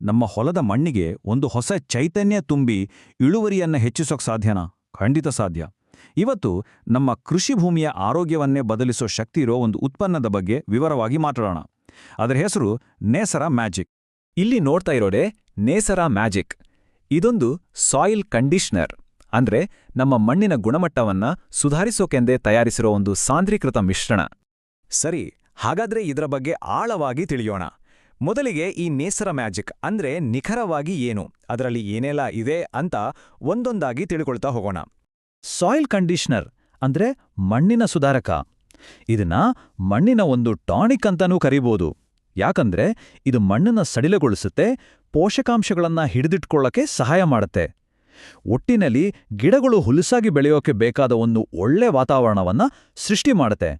ನಮ್ಮ ಹೊಲದ ಮಣ್ಣಿಗೆ ಒಂದು ಹೊಸ ಚೈತನ್ಯ ತುಂಬಿ ಇಳುವರಿಯನ್ನ ಹೆಚ್ಚಿಸೋಕ್ ಸಾಧ್ಯನಾ? ಖಂಡಿತ ಸಾಧ್ಯ. ಇವತ್ತು ನಮ್ಮ ಕೃಷಿ ಭೂಮಿಯ ಆರೋಗ್ಯವನ್ನೇ ಬದಲಿಸೋ ಶಕ್ತಿ ಇರೋ ಒಂದು ಉತ್ಪನ್ನದ ಬಗ್ಗೆ ವಿವರವಾಗಿ ಮಾತಾಡೋಣ. ಅದರ ಹೆಸರು ನೇಸರ ಮ್ಯಾಜಿಕ್. ಇಲ್ಲಿ ನೋಡ್ತಾ ಇರೋಡೆ ನೇಸರ ಮ್ಯಾಜಿಕ್. ಇದೊಂದು ಸಾಯಿಲ್ ಕಂಡೀಷನರ್, ಅಂದ್ರೆ ನಮ್ಮ ಮಣ್ಣಿನ ಗುಣಮಟ್ಟವನ್ನ ಸುಧಾರಿಸೋಕೆಂದೇ ತಯಾರಿಸಿರೋ ಒಂದು ಸಾಂದ್ರೀಕೃತ ಮಿಶ್ರಣ. ಸರಿ, ಹಾಗಾದ್ರೆ ಇದರ ಬಗ್ಗೆ ಆಳವಾಗಿ ತಿಳಿಯೋಣ. ಮೊದಲಿಗೆ ಈ ನೇಸರ ಮ್ಯಾಜಿಕ್ ಅಂದ್ರೆ ನಿಖರವಾಗಿ ಏನು, ಅದರಲ್ಲಿ ಏನೆಲ್ಲ ಇದೆ ಅಂತ ಒಂದೊಂದಾಗಿ ತಿಳ್ಕೊಳ್ತಾ ಹೋಗೋಣ. ಸಾಯಿಲ್ ಕಂಡೀಷನರ್ ಅಂದ್ರೆ ಮಣ್ಣಿನ ಸುಧಾರಕ. ಇದನ್ನ ಮಣ್ಣಿನ ಒಂದು ಟಾನಿಕ್ ಅಂತಾನೂ ಕರೀಬೋದು. ಯಾಕಂದ್ರೆ ಇದು ಮಣ್ಣನ್ನ ಸಡಿಲಗೊಳಿಸುತ್ತೆ, ಪೋಷಕಾಂಶಗಳನ್ನ ಹಿಡಿದಿಟ್ಕೊಳ್ಳಕ್ಕೆ ಸಹಾಯ ಮಾಡುತ್ತೆ. ಒಟ್ಟಿನಲ್ಲಿ ಗಿಡಗಳು ಹುಲುಸಾಗಿ ಬೆಳೆಯೋಕೆ ಬೇಕಾದ ಒಂದು ಒಳ್ಳೆ ವಾತಾವರಣವನ್ನ ಸೃಷ್ಟಿ ಮಾಡುತ್ತೆ.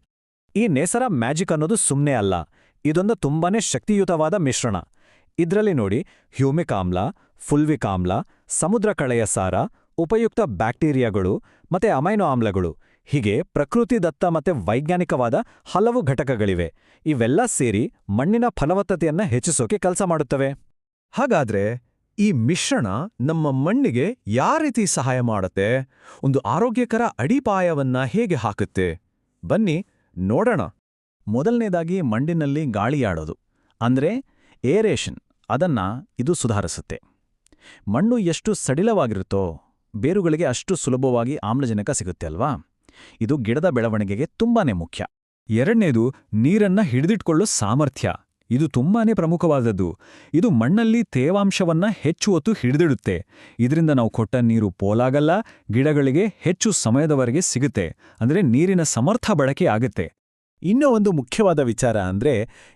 ಈ ನೇಸರ ಮ್ಯಾಜಿಕ್ ಅನ್ನೋದು ಸುಮ್ಮನೆ ಅಲ್ಲ, ಇದೊಂದು ತುಂಬಾನೇ ಶಕ್ತಿಯುತವಾದ ಮಿಶ್ರಣ. ಇದ್ರಲ್ಲಿ ನೋಡಿ, ಹ್ಯೂಮಿಕ್ ಆಮ್ಲ, ಫುಲ್ವಿಕ್ ಆಮ್ಲ, ಸಮುದ್ರ ಕಳೆಯ ಸಾರ, ಉಪಯುಕ್ತ ಬ್ಯಾಕ್ಟೀರಿಯಾಗಳು ಮತ್ತೆ ಅಮೈನೋ ಆಮ್ಲಗಳು, ಹೀಗೆ ಪ್ರಕೃತಿದತ್ತ ಮತ್ತೆ ವೈಜ್ಞಾನಿಕವಾದ ಹಲವು ಘಟಕಗಳಿವೆ. ಇವೆಲ್ಲ ಸೇರಿ ಮಣ್ಣಿನ ಫಲವತ್ತತೆಯನ್ನ ಹೆಚ್ಚಿಸೋಕೆ ಕೆಲಸ ಮಾಡುತ್ತವೆ. ಹಾಗಾದ್ರೆ ಈ ಮಿಶ್ರಣ ನಮ್ಮ ಮಣ್ಣಿಗೆ ಯಾವ ರೀತಿ ಸಹಾಯ ಮಾಡುತ್ತೆ? ಒಂದು ಆರೋಗ್ಯಕರ ಅಡಿಪಾಯವನ್ನ ಹೇಗೆ ಹಾಕುತ್ತೆ? ಬನ್ನಿ ನೋಡೋಣ. ಮೊದಲನೇದಾಗಿ ಮಣ್ಣಿನಲ್ಲಿ ಗಾಳಿಯಾಡೋದು, ಅಂದ್ರೆ ಏರೇಷನ್, ಅದನ್ನ ಇದು ಸುಧಾರಿಸುತ್ತೆ. ಮಣ್ಣು ಎಷ್ಟು ಸಡಿಲವಾಗಿರುತ್ತೋ ಬೇರುಗಳಿಗೆ ಅಷ್ಟು ಸುಲಭವಾಗಿ ಆಮ್ಲಜನಕ ಸಿಗುತ್ತೆ ಅಲ್ವಾ? ಇದು ಗಿಡದ ಬೆಳವಣಿಗೆಗೆ ತುಂಬಾನೇ ಮುಖ್ಯ. ಎರಡನೇದು ನೀರನ್ನ ಹಿಡಿದಿಟ್ಕೊಳ್ಳೋ ಸಾಮರ್ಥ್ಯ. ಇದು ತುಂಬಾನೇ ಪ್ರಮುಖವಾದದ್ದು. ಇದು ಮಣ್ಣಲ್ಲಿ ತೇವಾಂಶವನ್ನ ಹೆಚ್ಚು ಹೊತ್ತು ಹಿಡಿದಿಡುತ್ತೆ. ಇದರಿಂದ ನಾವು ಕೊಟ್ಟ ನೀರು ಪೋಲಾಗಲ್ಲ, ಗಿಡಗಳಿಗೆ ಹೆಚ್ಚು ಸಮಯದವರೆಗೆ ಸಿಗುತ್ತೆ. ಅಂದ್ರೆ ನೀರಿನ ಸಮರ್ಥ ಬಳಕೆ ಆಗುತ್ತೆ. ಇನ್ನೂ ಒಂದು ಮುಖ್ಯವಾದ ವಿಚಾರ ಅಂದ್ರೆ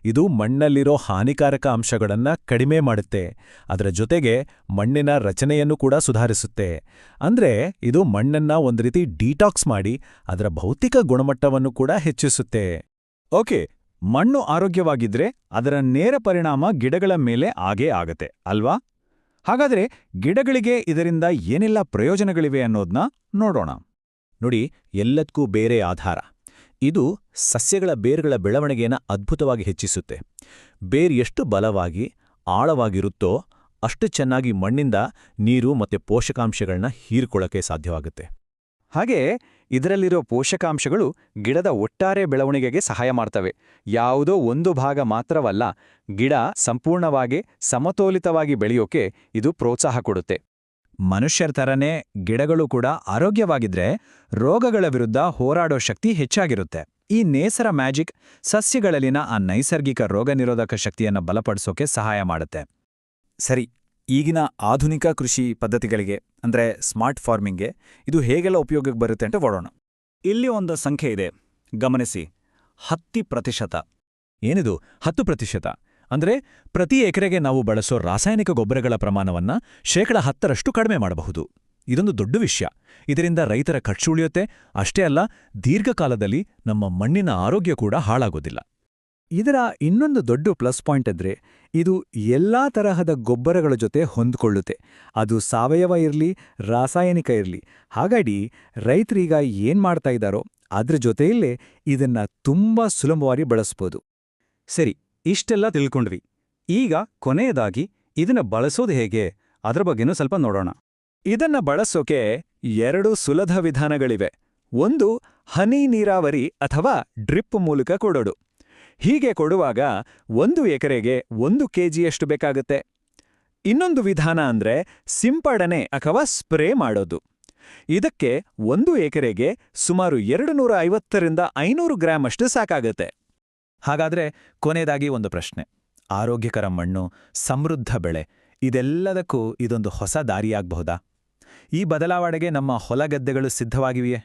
ಇದು ಮಣ್ಣಲ್ಲಿರೋ ಹಾನಿಕಾರಕ ಅಂಶಗಳನ್ನ ಕಡಿಮೆ ಮಾಡುತ್ತೆ. ಅದರ ಜೊತೆಗೆ ಮಣ್ಣಿನ ರಚನೆಯನ್ನು ಕೂಡ ಸುಧಾರಿಸುತ್ತೆ. ಅಂದ್ರೆ ಇದು ಮಣ್ಣನ್ನ ಒಂದು ರೀತಿ ಡಿಟಾಕ್ಸ್ ಮಾಡಿ ಅದರ ಭೌತಿಕ ಗುಣಮಟ್ಟವನ್ನು ಕೂಡ ಹೆಚ್ಚಿಸುತ್ತೆ. ಓಕೆ, ಮಣ್ಣು ಆರೋಗ್ಯವಾಗಿದ್ರೆ ಅದರ ನೇರ ಪರಿಣಾಮ ಗಿಡಗಳ ಮೇಲೆ ಆಗೇ ಆಗತ್ತೆ ಅಲ್ವಾ? ಹಾಗಾದ್ರೆ ಗಿಡಗಳಿಗೆ ಇದರಿಂದ ಏನೆಲ್ಲ ಪ್ರಯೋಜನಗಳಿವೆ ಅನ್ನೋದನ್ನ ನೋಡೋಣ. ನೋಡಿ, ಎಲ್ಲದಕ್ಕೂ ಬೇರೆ ಆಧಾರ. ಇದು ಸಸ್ಯಗಳ ಬೇರುಗಳ ಬೆಳವಣಿಗೆಯನ್ನು ಅದ್ಭುತವಾಗಿ ಹೆಚ್ಚಿಸುತ್ತೆ. ಬೇರು ಎಷ್ಟು ಬಲವಾಗಿ ಆಳವಾಗಿರುತ್ತೋ ಅಷ್ಟು ಚೆನ್ನಾಗಿ ಮಣ್ಣಿಂದ ನೀರು ಮತ್ತೆ ಪೋಷಕಾಂಶಗಳನ್ನ ಹೀರ್ಕೊಳ್ಳೋಕೆ ಸಾಧ್ಯವಾಗುತ್ತೆ. ಹಾಗೆ ಇದರಲ್ಲಿರೋ ಪೋಷಕಾಂಶಗಳು ಗಿಡದ ಒಟ್ಟಾರೆ ಬೆಳವಣಿಗೆಗೆ ಸಹಾಯ ಮಾಡ್ತವೆ. ಯಾವುದೋ ಒಂದು ಭಾಗ ಮಾತ್ರವಲ್ಲ, ಗಿಡ ಸಂಪೂರ್ಣವಾಗಿ ಸಮತೋಲಿತವಾಗಿ ಬೆಳೆಯೋಕೆ ಇದು ಪ್ರೋತ್ಸಾಹ ಕೊಡುತ್ತೆ. ಮನುಷ್ಯರ ಥರನೇ ಗಿಡಗಳು ಕೂಡ ಆರೋಗ್ಯವಾಗಿದ್ರೆ ರೋಗಗಳ ವಿರುದ್ಧ ಹೋರಾಡೋ ಶಕ್ತಿ ಹೆಚ್ಚಾಗಿರುತ್ತೆ. ಈ ನೇಸರ ಮ್ಯಾಜಿಕ್ ಸಸ್ಯಗಳಲ್ಲಿನ ಆ ನೈಸರ್ಗಿಕ ರೋಗನಿರೋಧಕ ಶಕ್ತಿಯನ್ನು ಬಲಪಡಿಸೋಕೆ ಸಹಾಯ ಮಾಡುತ್ತೆ. ಸರಿ, ಈಗಿನ ಆಧುನಿಕ ಕೃಷಿ ಪದ್ಧತಿಗಳಿಗೆ ಅಂದ್ರೆ ಸ್ಮಾರ್ಟ್ ಫಾರ್ಮಿಂಗ್ಗೆ ಇದು ಹೇಗೆಲ್ಲ ಉಪಯೋಗಕ್ಕೆ ಬರುತ್ತೆ ಅಂತ ನೋಡೋಣ. ಇಲ್ಲಿ ಒಂದು ಸಂಖ್ಯೆ ಇದೆ, ಗಮನಿಸಿ. 10%. ಏನಿದು 10%? ಅಂದ್ರೆ ಪ್ರತಿ ಎಕರೆಗೆ ನಾವು ಬಳಸೋ ರಾಸಾಯನಿಕ ಗೊಬ್ಬರಗಳ ಪ್ರಮಾಣವನ್ನ 10% ಕಡಿಮೆ ಮಾಡಬಹುದು. ಇದೊಂದು ದೊಡ್ಡ ವಿಷಯ. ಇದರಿಂದ ರೈತರ ಖರ್ಚು ಉಳಿಯುತ್ತೆ. ಅಷ್ಟೇ ಅಲ್ಲ, ದೀರ್ಘಕಾಲದಲ್ಲಿ ನಮ್ಮ ಮಣ್ಣಿನ ಆರೋಗ್ಯ ಕೂಡ ಹಾಳಾಗೋದಿಲ್ಲ. ಇದರ ಇನ್ನೊಂದು ದೊಡ್ಡ ಪ್ಲಸ್ ಪಾಯಿಂಟ್ ಅಂದ್ರೆ ಇದು ಎಲ್ಲಾ ತರಹದ ಗೊಬ್ಬರಗಳ ಜೊತೆ ಹೊಂದ್ಕೊಳ್ಳುತ್ತೆ. ಅದು ಸಾವಯವ ಇರಲಿ, ರಾಸಾಯನಿಕ ಇರಲಿ. ಹಾಗಾಗಿ ರೈತರೀಗ ಏನ್ ಮಾಡ್ತಾ ಇದ್ದಾರೋ ಅದ್ರ ಜೊತೆಯಲ್ಲೇ ಇದನ್ನ ತುಂಬಾ ಸುಲಭವಾಗಿ ಬಳಸ್ಬೋದು. ಸರಿ, ಇಷ್ಟೆಲ್ಲ ತಿಳ್ಕೊಂಡ್ವಿ. ಈಗ ಕೊನೆಯದಾಗಿ ಇದನ್ನ ಬಳಸೋದು ಹೇಗೆ ಅದ್ರ ಬಗ್ಗೆನೂ ಸ್ವಲ್ಪ ನೋಡೋಣ. ಇದನ್ನ ಬಳಸೋಕೆ 2 ಸುಲಭ ವಿಧಾನಗಳಿವೆ. ಒಂದು ಹನಿ ನೀರಾವರಿ ಅಥವಾ ಡ್ರಿಪ್ ಮೂಲಕ ಕೊಡೋದು. ಹೀಗೆ ಕೊಡುವಾಗ 1 ಎಕರೆಗೆ 1 kgಯಷ್ಟು ಬೇಕಾಗುತ್ತೆ. ಇನ್ನೊಂದು ವಿಧಾನ ಅಂದ್ರೆ ಸಿಂಪಡಣೆ ಅಥವಾ ಸ್ಪ್ರೇ ಮಾಡೋದು. ಇದಕ್ಕೆ 1 ಎಕರೆಗೆ ಸುಮಾರು 250ರಿಂದ 500 ಗ್ರಾಂ ಅಷ್ಟು ಸಾಕಾಗುತ್ತೆ. ಹಾಗಾದ್ರೆ ಕೊನೆಯದಾಗಿ ಒಂದು ಪ್ರಶ್ನೆ. ಆರೋಗ್ಯಕರ ಮಣ್ಣು, ಸಮೃದ್ಧ ಬೆಳೆ, ಇದೆಲ್ಲದಕ್ಕೂ ಇದೊಂದು ಹೊಸ ದಾರಿಯಾಗಬಹುದಾ? ಈ ಬದಲಾವಣೆಗೆ ನಮ್ಮ ಹೊಲಗದ್ದೆಗಳು ಸಿದ್ಧವಾಗಿವೆಯೇ?